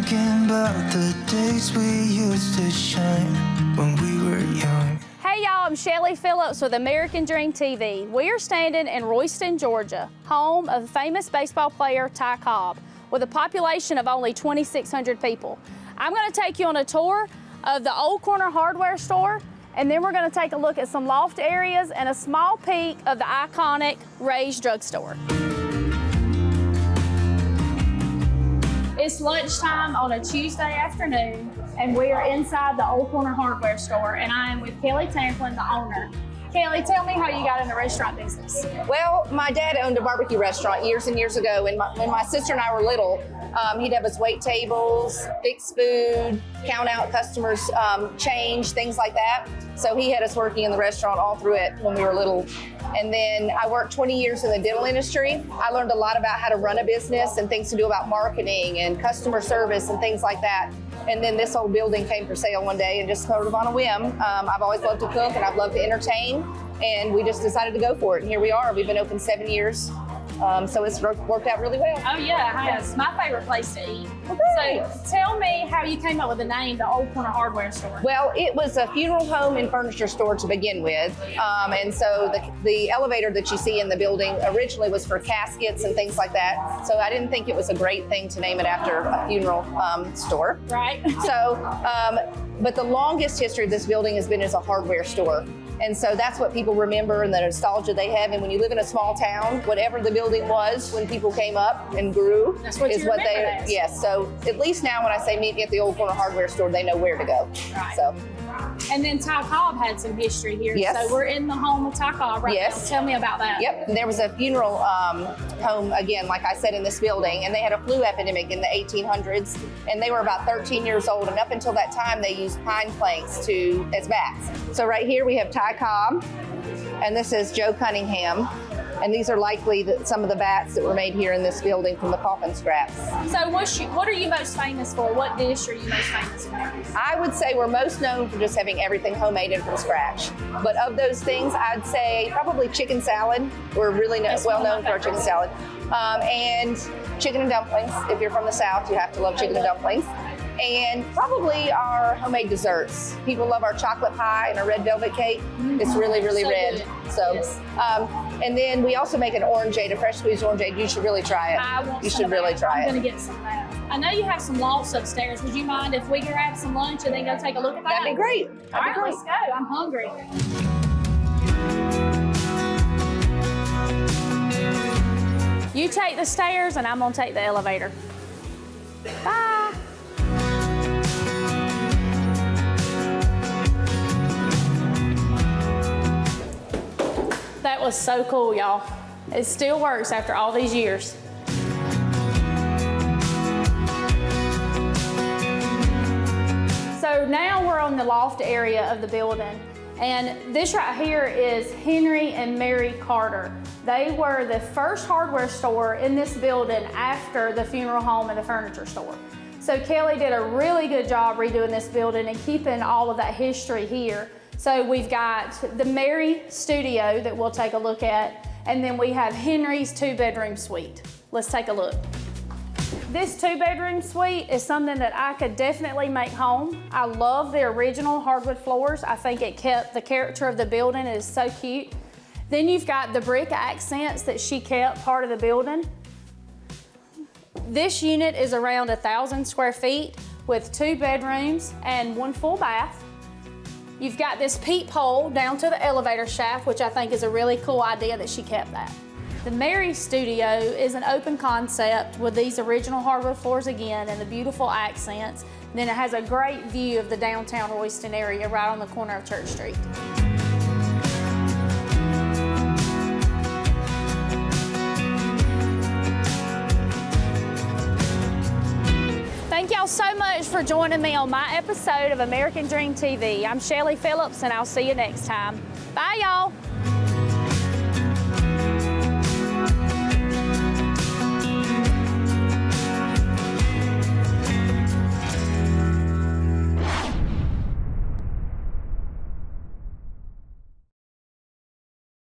thinking about the days we used to shine when we were young. Hey y'all, I'm Shelley Phillips with American Dream TV. We are standing in Royston, Georgia, home of famous baseball player Ty Cobb, with a population of only 2,600 people. I'm going to take you on a tour of the Old Corner hardware store, and then we're going to take a look at some loft areas and a small peek of the iconic Wrays Drug Store. It's lunchtime on a Tuesday afternoon, and we are inside the Old Corner hardware store, and I am with Kelley Tamplin, the owner. Kelley, tell me how you got in the restaurant business. Well, my dad owned a barbecue restaurant years and years ago, and when my sister and I were little, he'd have us wait tables, fix food, count out customers' change, things like that. So he had us working in the restaurant all through it when we were little. And then I worked 20 years in the dental industry. I learned a lot about how to run a business and things to do about marketing and customer service and things like that. And then this old building came for sale one day, and just sort of on a whim. I've always loved to cook and I've loved to entertain, and we just decided to go for it. And here we are. We've been open 7 years. So it's worked out really well. Oh yeah, it's my favorite place to eat. Okay. So tell me how you came up with the name, the Old Corner Hardware Store. Well, it was a funeral home and furniture store to begin with. And so the elevator that you see in the building originally was for caskets and things like that. So I didn't think it was a great thing to name it after a funeral store. Right. So, but the longest history of this building has been as a hardware store. And so that's what people remember and the nostalgia they have. And when you live in a small town, whatever the building was when people came up and grew is what they, yes. So at least now when I say meet me at the Old Corner hardware store, they know where to go. Right. So. And then Ty Cobb had some history here. Yes. So we're in the home of Ty Cobb right now. Tell me about that. Yep. And there was a funeral home, again, like I said, in this building, and they had a flu epidemic in the 1800s, and they were about 13 years old, and up until that time, they used pine planks as bats. So right here we have Ty Cobb, and this is Joe Cunningham. And these are likely some of the bats that were made here in this building from the coffin scraps. So what are you most famous for? What dish are you most famous for? I would say we're most known for just having everything homemade and from scratch. But of those things, I'd say probably chicken salad. We're really well known for our chicken salad. And chicken and dumplings. If you're from the South, you have to love chicken and dumplings. And probably our homemade desserts. People love our chocolate pie and our red velvet cake. It's really, really so red. Good. So, yes. And then we also make an orangeade, a fresh squeezed orangeade. You should really try it. You should really try it. I'm gonna get some of that. I know you have some lofts upstairs. Would you mind if we grab some lunch and then go take a look at that? That'd be great. All right, let's go. I'm hungry. You take the stairs and I'm gonna take the elevator. Bye. That was so cool, y'all. It still works after all these years. So now we're on the loft area of the building, and this right here is Henry and Mary Carter. They were the first hardware store in this building after the funeral home and the furniture store. So Kelley did a really good job redoing this building and keeping all of that history here. So we've got the Mary studio that we'll take a look at, and then we have Henry's 2-bedroom suite. Let's take a look. This 2-bedroom suite is something that I could definitely make home. I love the original hardwood floors. I think it kept the character of the building. It is so cute. Then you've got the brick accents that she kept part of the building. This unit is around 1,000 square feet with 2 bedrooms and 1 full bath. You've got this peephole down to the elevator shaft, which I think is a really cool idea that she kept that. The Mary Studio is an open concept with these original hardwood floors again and the beautiful accents. And then it has a great view of the downtown Royston area right on the corner of Church Street. Thank y'all so much for joining me on my episode of American Dream TV. I'm Shelley Phillips, and I'll see you next time. Bye, y'all.